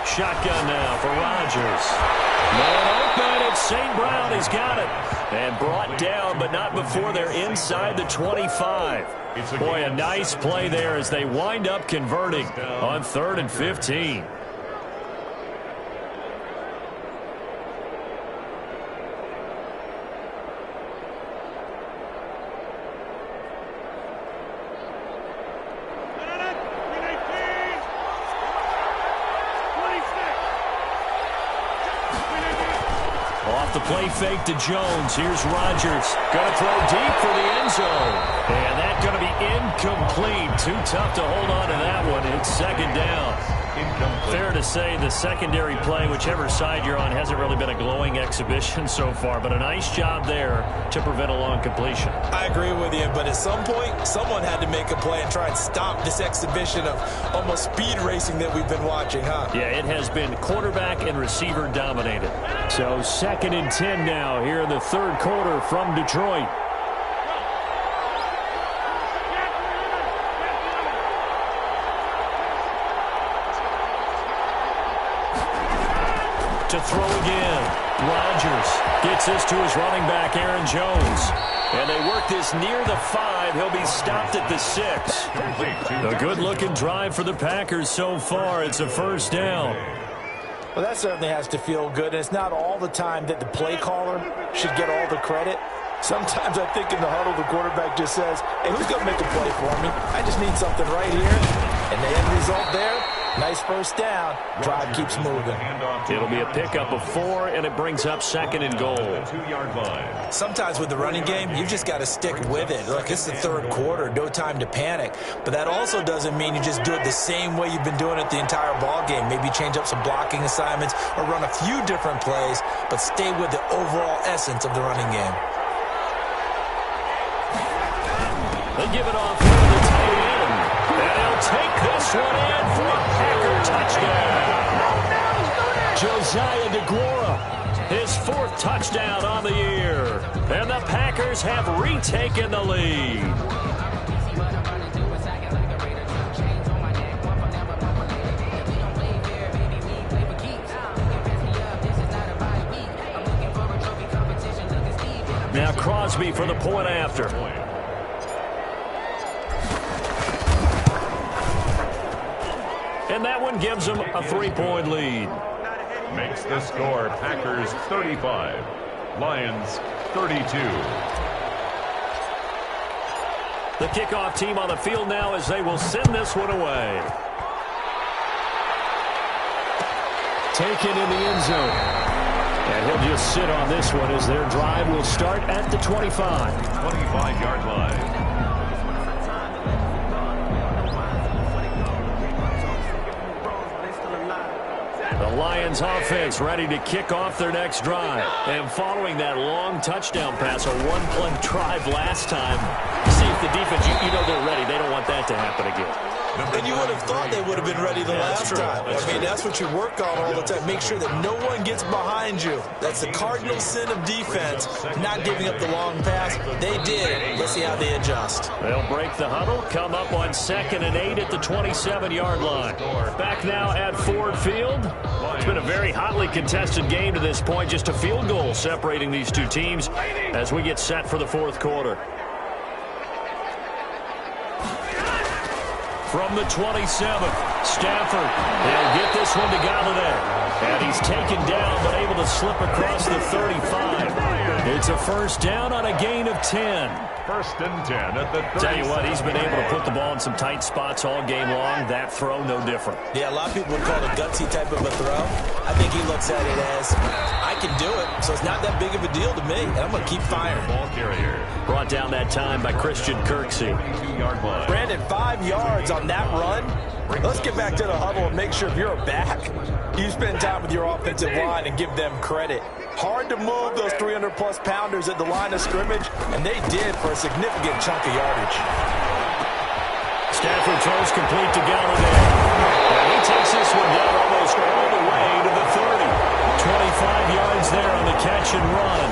Shotgun now for Rodgers. Man open, it's St. Brown. He's got it. And brought down, but not before they're inside the 25. Boy, a nice play there as they wind up converting on 3rd and 15. The play fake to Jones. Here's Rodgers. Going to throw deep for the end zone. And that's going to be incomplete. Too tough to hold on to that one. It's 2nd down. Fair to say the secondary play, whichever side you're on, hasn't really been a glowing exhibition so far. But a nice job there to prevent a long completion. I agree with you, but at some point, someone had to make a play and try and stop this exhibition of almost speed racing that we've been watching, huh? Yeah, it has been quarterback and receiver dominated. So 2nd and 10 now here in the 3rd quarter from Detroit. To throw again. Rodgers gets this to his running back, Aaron Jones. And they work this near the 5. He'll be stopped at the 6. A good-looking drive for the Packers so far. It's a first down. Well, that certainly has to feel good. And it's not all the time that the play caller should get all the credit. Sometimes I think in the huddle, the quarterback just says, hey, who's going to make a play for me? I just need something right here. And the end result there, nice first down. Drive keeps moving. It'll be a pickup of 4, and it brings up 2nd and goal. 2-yard line. Sometimes with the running game, you've just got to stick with it. Look, it's the 3rd quarter, no time to panic. But that also doesn't mean you just do it the same way you've been doing it the entire ball game. Maybe change up some blocking assignments or run a few different plays, but stay with the overall essence of the running game. They give it off for the tight end. And he'll take this one in for a Packer touchdown. Josiah DeGuara, his 4th touchdown on the year. And the Packers have retaken the lead. Now Crosby for the point after. And that one gives them a 3-point lead. Makes the score Packers 35, Lions 32. The kickoff team on the field now as they will send this one away. Taken in the end zone. And he'll just sit on this one as their drive will start at the 25. 25-yard line. The Lions offense ready to kick off their next drive. And following that long touchdown pass, a one-play drive last time, see if the defense, you know they're ready. They don't want that to happen again. And you would have thought they would have been ready the last time. I mean, that's what you work on all the time. Make sure that no one gets behind you. That's the cardinal sin of defense, not giving up the long pass. They did. Let's see how they adjust. They'll break the huddle, come up on 2nd and 8 at the 27-yard line. Back now at Ford Field. It's been a very hotly contested game to this point. Just a field goal separating these two teams as we get set for the 4th quarter. From the 27th, Stafford. He'll get this one to Galladay. And he's taken down, but able to slip across the 35. It's a first down on a gain of 10. 1st and 10 at the 30. Tell you what, he's been able to put the ball in some tight spots all game long. That throw, no different. Yeah, a lot of people would call it a gutsy type of a throw. I think he looks at it as, I can do it, so it's not that big of a deal to me, and I'm going to keep firing. Ball carrier. Brought down that time by Christian Kirksey. 2-yard line. Brandon, 5 yards on that run. Let's get back to the huddle and make sure if you're a back, you spend time with your offensive line and give them credit. Hard to move those 300-plus pounders at the line of scrimmage, and they did for a significant chunk of yardage. Stafford throws complete to Galladay. And he takes this one down almost all the way to the 30. 25 yards there on the catch and run.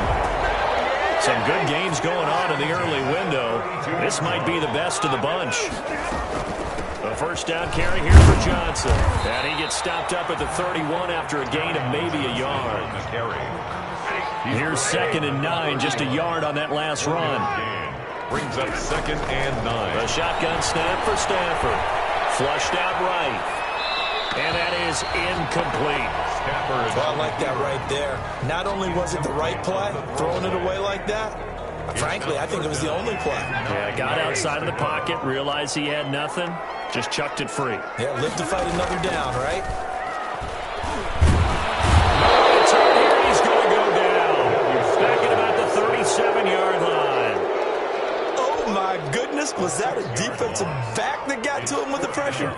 Some good games going on in the early window. This might be the best of the bunch. A first down carry here for Johnson. And he gets stopped up at the 31 after a gain of maybe a yard. Here's 2nd and 9, just a yard on that last run. Brings up 2nd and 9. A shotgun snap for Stafford. Flushed out right. And that is incomplete. Well, I like that right there. Not only was it the right play, throwing it away like that, frankly, I think it was the only play. Yeah, got outside of the pocket, realized he had nothing, just chucked it free. Yeah, live to fight another down, right? It's up here, he's going to go down. Back at about the 37-yard line. Oh, my goodness. Was that a defensive back that got to him with the pressure?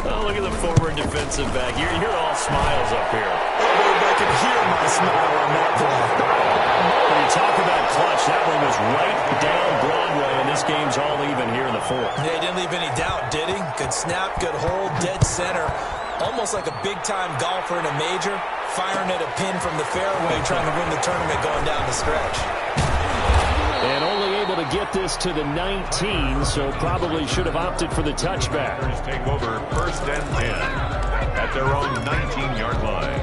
Oh, look at the forward defensive back. You're all smiles up here. I can hear my smile on that play. When you talk about clutch, that one was right down Broadway, and this game's all even here in the 4th. Yeah, he didn't leave any doubt, did he? Good snap, good hold, dead center. Almost like a big-time golfer in a major, firing at a pin from the fairway, trying to win the tournament going down the stretch. And only able to get this to the 19, so probably should have opted for the touchback. Take over 1st and 10 at their own 19-yard line.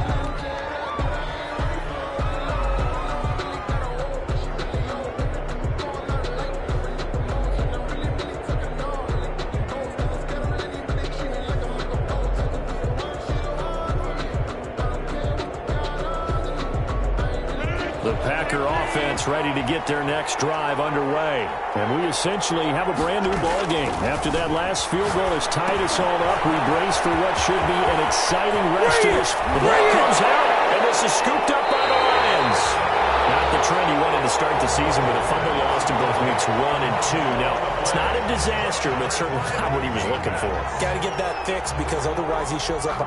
Packer offense ready to get their next drive underway. And we essentially have a brand-new ball game. After that last field goal has tied us all up, we brace for what should be an exciting rest of this. The ball comes out, and this is scooped up by the Lions. Not the trend he wanted to start the season with a fumble lost in both weeks 1 and 2. Now, it's not a disaster, but certainly not what he was looking for. Got to get that fixed because otherwise he shows up.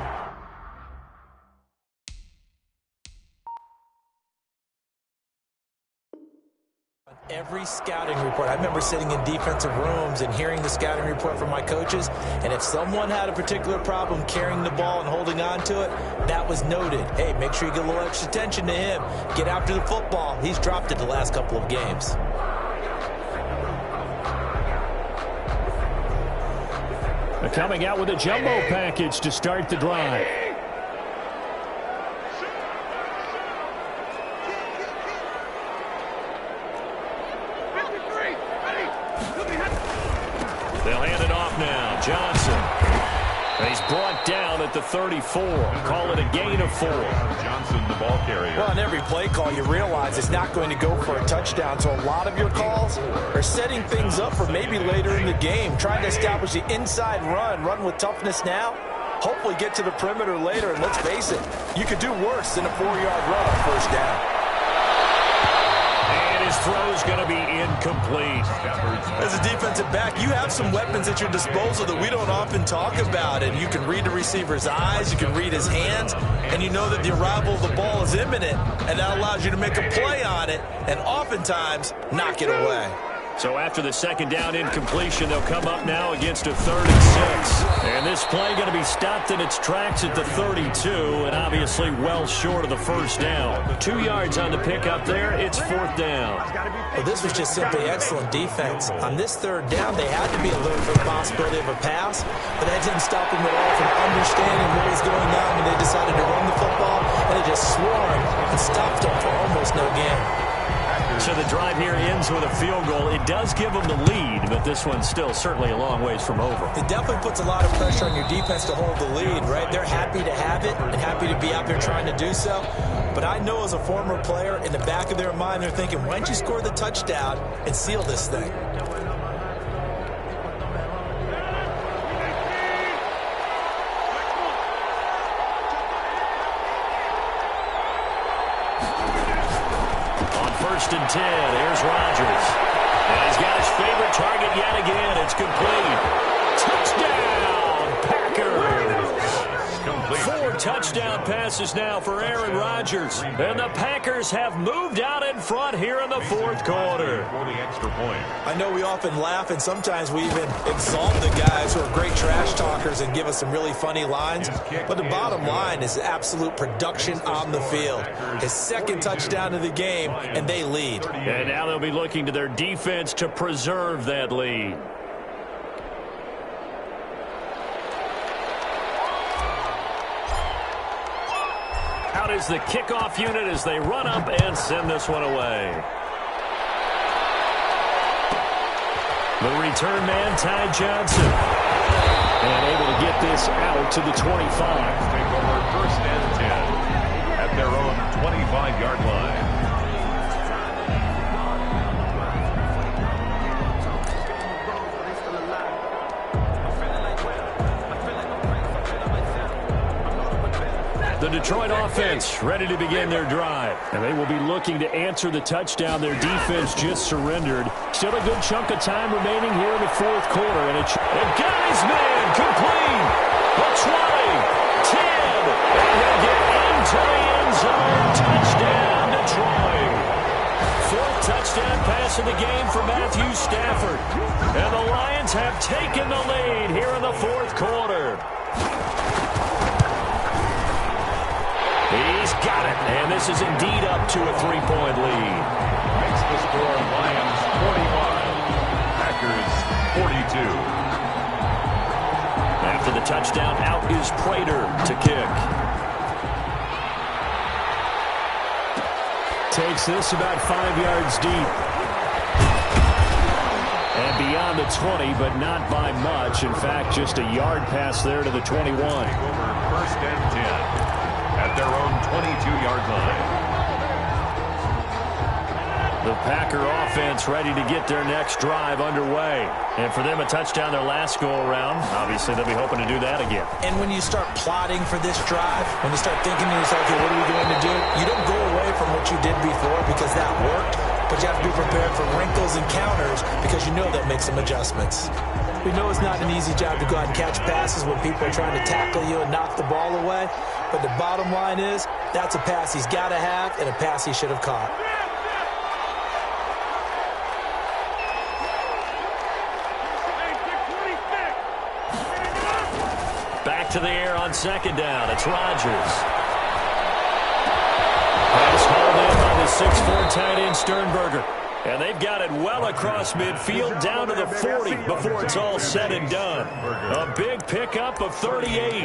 Every scouting report. I remember sitting in defensive rooms and hearing the scouting report from my coaches, and if someone had a particular problem carrying the ball and holding on to it, that was noted. Hey, make sure you get a little extra attention to him. Get after the football. He's dropped it the last couple of games. They're coming out with a jumbo package to start the drive. They'll hand it off now. Johnson. And he's brought down at the 34. Call it a gain of 4. Johnson, the ball carrier. Well, on every play call, you realize it's not going to go for a touchdown. So a lot of your calls are setting things up for maybe later in the game, trying to establish the inside run with toughness now. Hopefully get to the perimeter later, and let's face it, you could do worse than a 4-yard run on first down. And his throw's going to be incomplete. As a defensive back, you have some weapons at your disposal that we don't often talk about, and you can read the receiver's eyes, you can read his hands, and you know that the arrival of the ball is imminent, and that allows you to make a play on it and oftentimes knock it away. So after the second down incompletion, they'll come up now against a 3rd and 6. And this play going to be stopped in its tracks at the 32, and obviously well short of the first down. 2 yards on the pickup there. It's 4th down. Well, this was just simply excellent defense. On this 3rd down, they had to be alert for the possibility of a pass, but that didn't stop them at all from understanding what was going on when they decided to run the football, and they just swarmed and stopped them for almost no gain. So the drive here ends with a field goal. It does give them the lead, but this one's still certainly a long ways from over. It definitely puts a lot of pressure on your defense to hold the lead, right? They're happy to have it and happy to be out there trying to do so. But I know as a former player, in the back of their mind, they're thinking, why don't you score the touchdown and seal this thing? First and 10. Here's Rodgers. And he's got his favorite target yet again. It's complete. Touchdown, Packers. Complete. 4 touchdown passes now for Aaron Rodgers. And the Packers have moved out in front here in the 4th quarter. For the extra point. I know we often laugh, and sometimes we even exalt the guys who are great trash talkers and give us some really funny lines. But the bottom line is absolute production on the field. His 2nd touchdown of the game, and they lead. And now they'll be looking to their defense to preserve that lead. Out is the kickoff unit as they run up and send this one away. The return man, Ty Johnson. And able to get this out to the 25. Take over 1st and 10 at their own 25-yard line. The Detroit offense ready to begin their drive. And they will be looking to answer the touchdown their defense just surrendered. Still a good chunk of time remaining here in the 4th quarter. And got his man complete. The 20, 10, and he'll get into the end zone. Touchdown, Detroit. 4th touchdown pass of the game for Matthew Stafford. And the Lions have taken the lead here in the 4th quarter. He's got it, and this is indeed up to a 3-point lead. Makes the score Lions 41, Packers 42. After the touchdown, out is Prater to kick. Takes this about 5 yards deep. And beyond the 20, but not by much. In fact, just a yard pass there to the 21. Over 1st and 10 at their own 22-yard line. The Packer offense ready to get their next drive underway. And for them, a touchdown their last go-around. Obviously, they'll be hoping to do that again. And when you start plotting for this drive, when you start thinking to yourself, okay, what are we going to do? You don't go away from what you did before because that worked, but you have to be prepared for wrinkles and counters because you know they'll make some adjustments. We know it's not an easy job to go out and catch passes when people are trying to tackle you and knock the ball away, but the bottom line is that's a pass he's got to have and a pass he should have caught. Back to the air on second down. It's Rodgers. Pass hauled in by the 6'4" tight end Sternberger. And they've got it well across midfield down to the 40 before it's all said and done. A big pickup of 38.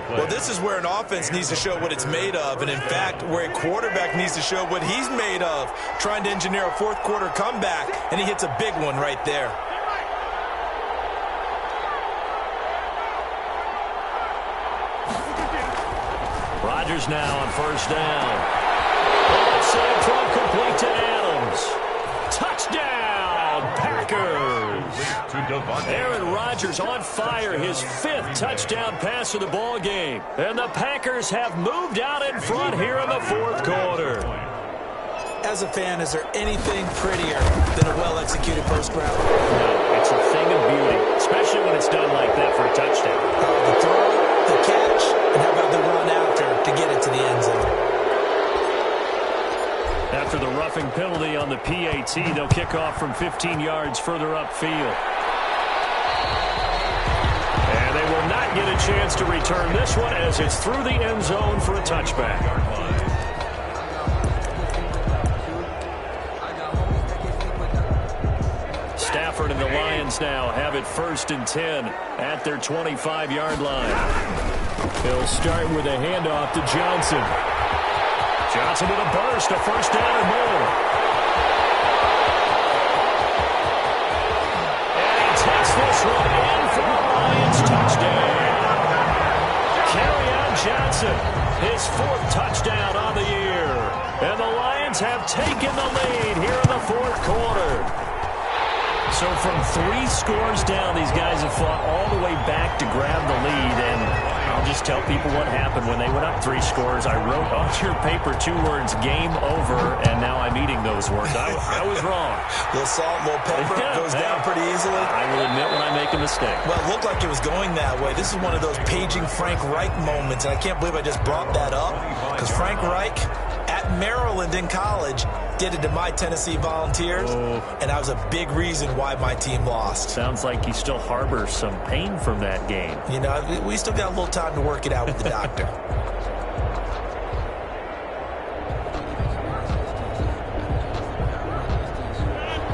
Well, this is where an offense needs to show what it's made of. And, in fact, where a quarterback needs to show what he's made of. Trying to engineer a fourth-quarter comeback, and he hits a big one right there. Rodgers now on first down. Outside throw complete to Adams. Touchdown, Packers. Aaron Rodgers on fire, his 5th touchdown pass of the ball game. And the Packers have moved out in front here in the 4th quarter. As a fan, is there anything prettier than a well-executed post route? No, it's a thing of beauty, especially when it's done like that for a touchdown. The throw, the catch, and how about the run after to get it to the end zone? After the roughing penalty on the PAT, they'll kick off from 15 yards further upfield. And they will not get a chance to return this one as it's through the end zone for a touchback. Stafford and the Lions now have it 1st and 10 at their 25-yard line. They'll start with a handoff to Johnson. Johnson with a burst, a first down or more. And he takes this one in for the Lions touchdown. Kerryon Johnson, his 4th touchdown on the year. And the Lions have taken the lead here in the 4th quarter. So from 3 scores down, these guys have fought all the way back to grab the lead. And I'll just tell people what happened when they went up 3 scores. I wrote on your paper 2 words, game over, and now I'm eating those words. I was wrong. A little salt, a little pepper, goes down pretty easily. I will admit when I make a mistake. Well, it looked like it was going that way. This is one of those paging Frank Reich moments, and I can't believe I just brought that up, because Frank Reich at Maryland in college did it to my Tennessee Volunteers, and that was a big reason why my team lost. Sounds like you still harbor some pain from that game. You know, we still got a little time to work it out with the doctor.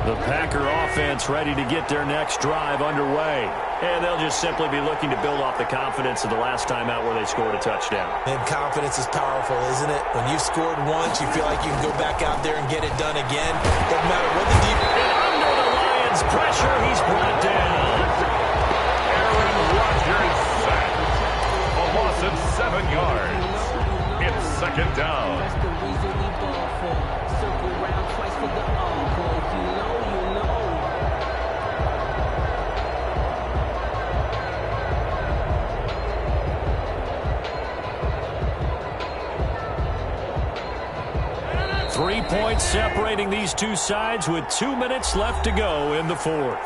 The Packer offense ready to get their next drive underway. And they'll just simply be looking to build off the confidence of the last time out where they scored a touchdown. And confidence is powerful, isn't it? When you've scored once, you feel like you can go back out there and get it done again. Doesn't matter what the defense... And under the Lions' pressure, he's brought down. Aaron Rodgers sacked. A loss of 7 yards. It's 2nd down. That's the reason we ball for. Circle round twice for the encore. If you know, you know. 3 points separating these two sides with 2 minutes left to go in the 4th.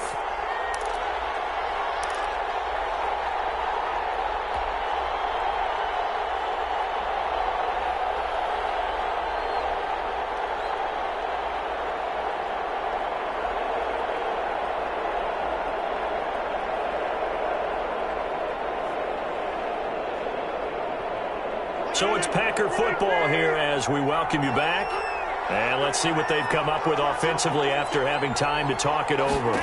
So it's Packer football here as we welcome you back. And let's see what they've come up with offensively after having time to talk it over.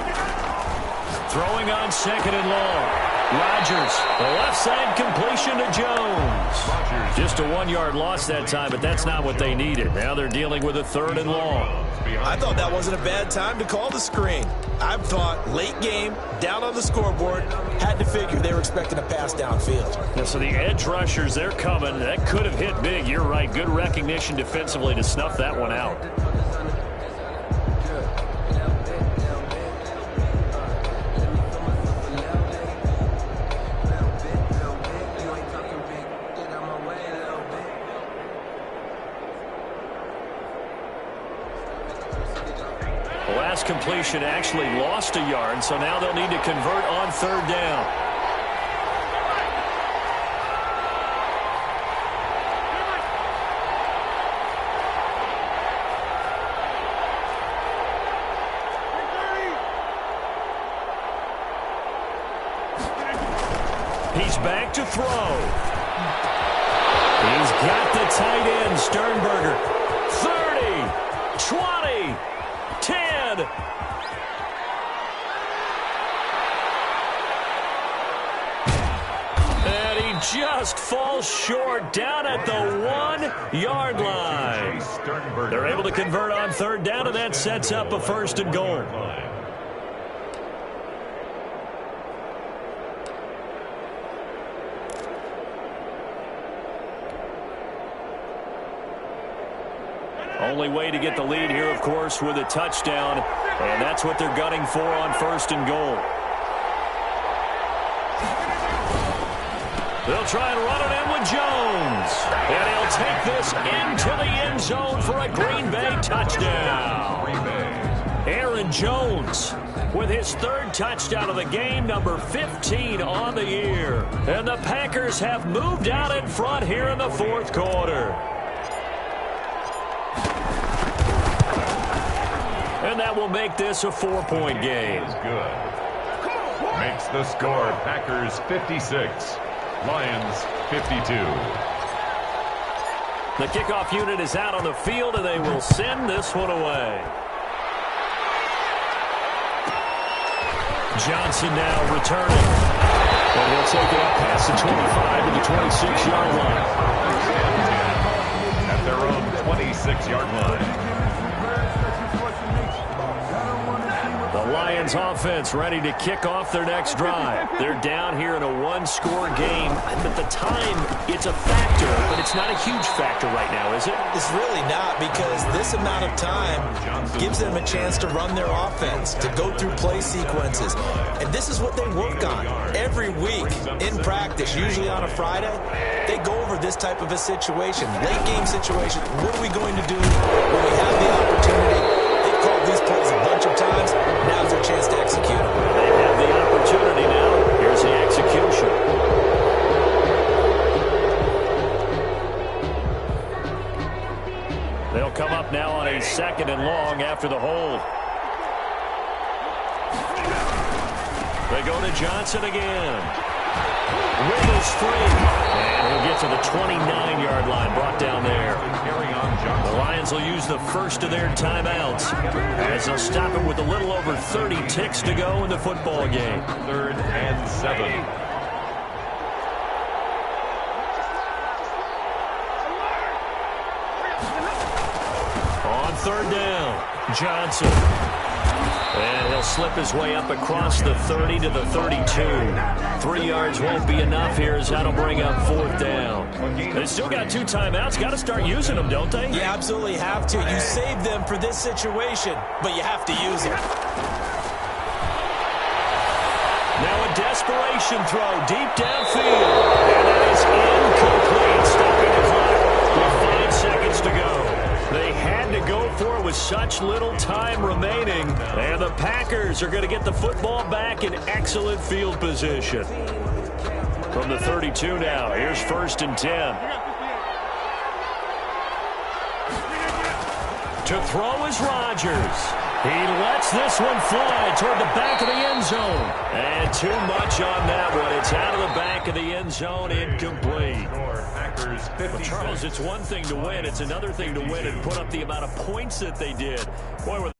Throwing on 2nd and long. Rodgers, the left side completion to Jones. Just a 1-yard loss that time, but that's not what they needed. Now they're dealing with a 3rd and long. I thought that wasn't a bad time to call the screen. I thought late game, down on the scoreboard, had to figure they were expecting a pass downfield. Yeah, so the edge rushers, they're coming. That could have hit big. You're right. Good recognition defensively to snuff that one out. completion actually lost a yard, so now they'll need to convert on third down. He's back to throw. He's got the tight end, Sternberger. 30, 20, 10. And he just falls short down at the 1-yard line. They're able to convert on third down, and that sets up a 1st and goal. Only way to get the lead here, of course, with a touchdown, and that's what they're gunning for on 1st and goal. They'll try and run it in with Jones, and he'll take this into the end zone for a Green Bay touchdown. Aaron Jones with his 3rd touchdown of the game, number 15 on the year. And the Packers have moved out in front here in the 4th quarter. And that will make this a 4-point game. Good. Makes the score Packers 56, Lions 52. The kickoff unit is out on the field, and they will send this one away. Johnson now returning. And he'll take it up past the 25 to the 26-yard line. At their own 26-yard line. The Lions offense ready to kick off their next drive. They're down here in a 1-score game. At the time, it's a factor, but it's not a huge factor right now, is it? It's really not, because this amount of time gives them a chance to run their offense, to go through play sequences. And this is what they work on every week in practice, usually on a Friday. They go over this type of a situation, late game situation. What are we going to do when we have the opportunity? They've called these plays a bunch of times. Now's their chance to execute them. They have the opportunity now. Here's the execution. They'll come up now on a 2nd and long after the hold. They go to Johnson again. Wiggles free. And he'll get to the 29-yard line, brought down there. The Lions will use the first of their timeouts as they'll stop it with a little over 30 ticks to go in the football game. 3rd and 7. On 3rd down, Johnson. And he'll slip his way up across the 30 to the 32. 3 yards won't be enough here as that'll bring up 4th down. They still got 2 timeouts. Got to start using them, don't they? You absolutely have to. You save them for this situation, but you have to use them. Now a desperation throw deep downfield. And that is incomplete. Stopping the clock with 5 seconds to go. They had to go for it with such little time remaining. And the Packers are going to get the football back in excellent field position. From the 32 now, here's 1st and 10. To throw is Rodgers. He lets this one fly toward the back of the end zone. And too much on that one. It's out of the back of the end zone, incomplete. Well, Charles, it's one thing to win. It's another thing to win and put up the amount of points that they did. Boy,